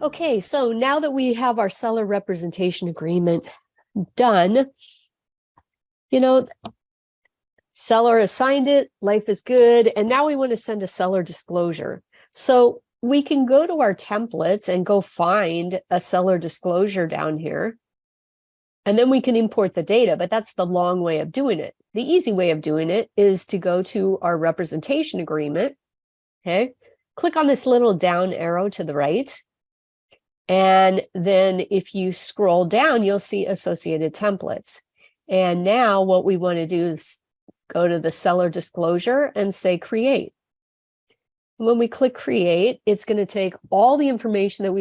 Okay, so now that we have our seller representation agreement done, seller has signed it, life is good, and now we want to send a seller disclosure. So we can go to our templates and go find a seller disclosure down here, and then we can import the data, but that's the long way of doing it. The easy way of doing it is to go to our representation agreement, okay? Click on this little down arrow to the right, and then if you scroll down, you'll see associated templates. And now what we want to do is go to the seller disclosure and say create. When we click create, it's going to take all the information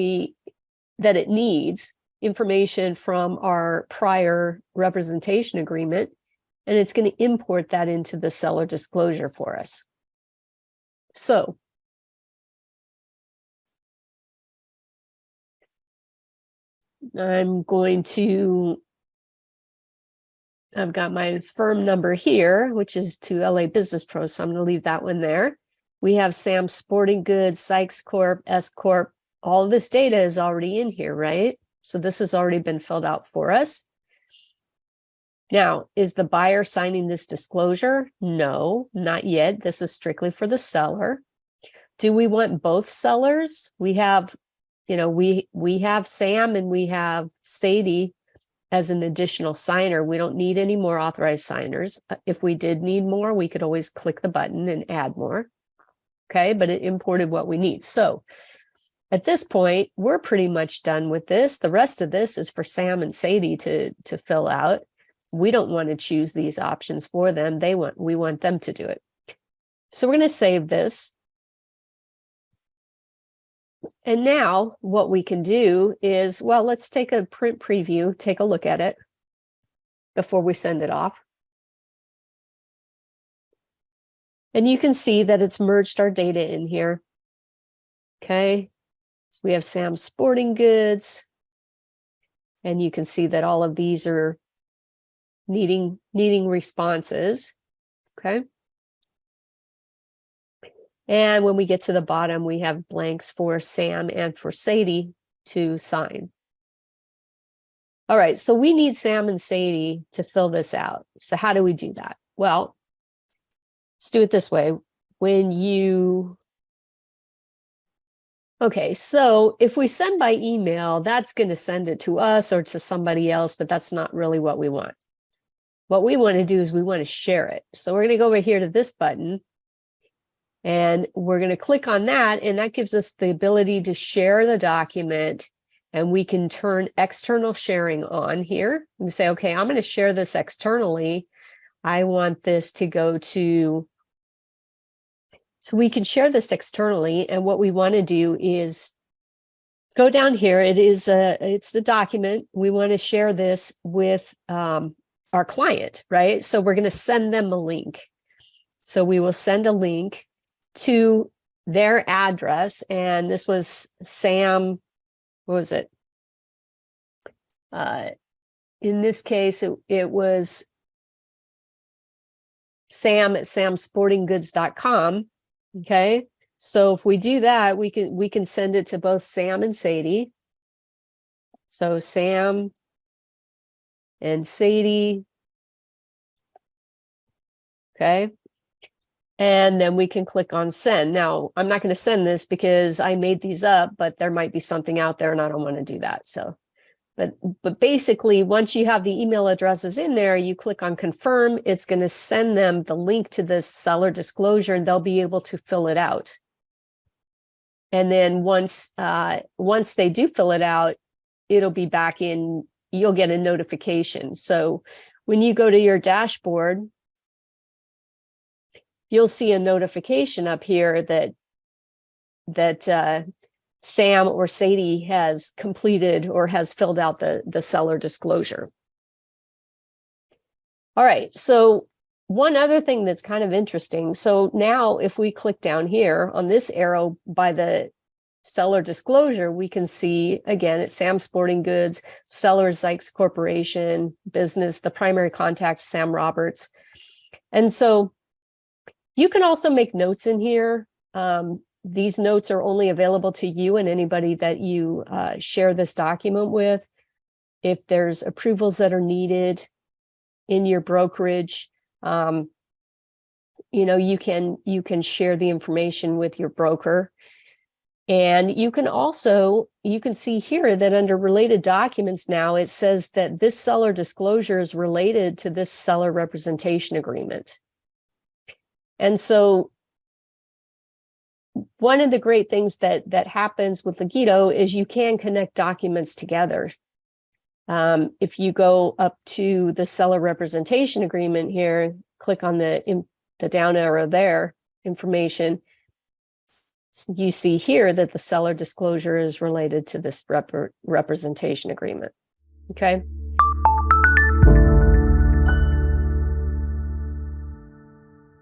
that it needs, information from our prior representation agreement, and it's going to import that into the seller disclosure for us. So I've got my firm number here, which is to LA Business Pro, so I'm going to leave that one there. We have Sam Sporting Goods, Sykes Corp, S Corp. All of this data is already in here, right? So this has already been filled out for us. Now, is the buyer signing this disclosure? No, not yet. This is strictly for the seller. Do we want both sellers? We have, we have Sam and we have Sadie as an additional signer. We don't need any more authorized signers. If we did need more, we could always click the button and add more. Okay, but it imported what we need. So at this point, we're pretty much done with this. The rest of this is for Sam and Sadie to fill out. We don't want to choose these options for them. We want them to do it. So we're going to save this. And now what we can do is, well, let's take a print preview, take a look at it before we send it off. And you can see that it's merged our data in here. Okay, so we have Sam Sporting Goods, and you can see that all of these are needing responses. Okay. And when we get to the bottom, we have blanks for Sam and for Sadie to sign. All right, so we need Sam and Sadie to fill this out. So how do we do that? Well, let's do it this way. Okay, so if we send by email, that's going to send it to us or to somebody else, but that's not really what we want. What we want to do is we want to share it. So we're going to go over here to this button, and we're going to click on that, and that gives us the ability to share the document, and we can turn external sharing on here. We say, okay, I'm going to share this externally. I want this to go to, so we can share this externally, and what we want to do is go down here. It's the document. We want to share this with our client, right? So we're going to send them a link. So we will send a link to their address, and this was Sam, what was it? In this case, it was Sam at samsportinggoods.com. Okay, so if we do that, we can send it to both Sam and Sadie. So Sam and Sadie. Okay. And then we can click on send. Now, I'm not going to send this because I made these up, but there might be something out there and I don't want to do that. So, but basically, once you have the email addresses in there, you click on confirm. It's going to send them the link to this seller disclosure, and they'll be able to fill it out. And then once they do fill it out, it'll be back in, you'll get a notification. So when you go to your dashboard, you'll see a notification up here that Sam or Sadie has completed or has filled out the seller disclosure. All right, so one other thing that's kind of interesting. So now if we click down here on this arrow by the seller disclosure, we can see, again, it's Sam Sporting Goods, seller Sykes Corporation, business, the primary contact, Sam Roberts. And so you can also make notes in here. these notes are only available to you and anybody that you share this document with. If there's approvals that are needed in your brokerage, you can share the information with your broker. And you can see here that under related documents now, it says that this seller disclosure is related to this seller representation agreement. And so one of the great things that happens with Legito is you can connect documents together. If you go up to the seller representation agreement here, click on the down arrow there, information, you see here that the seller disclosure is related to this representation agreement. Okay.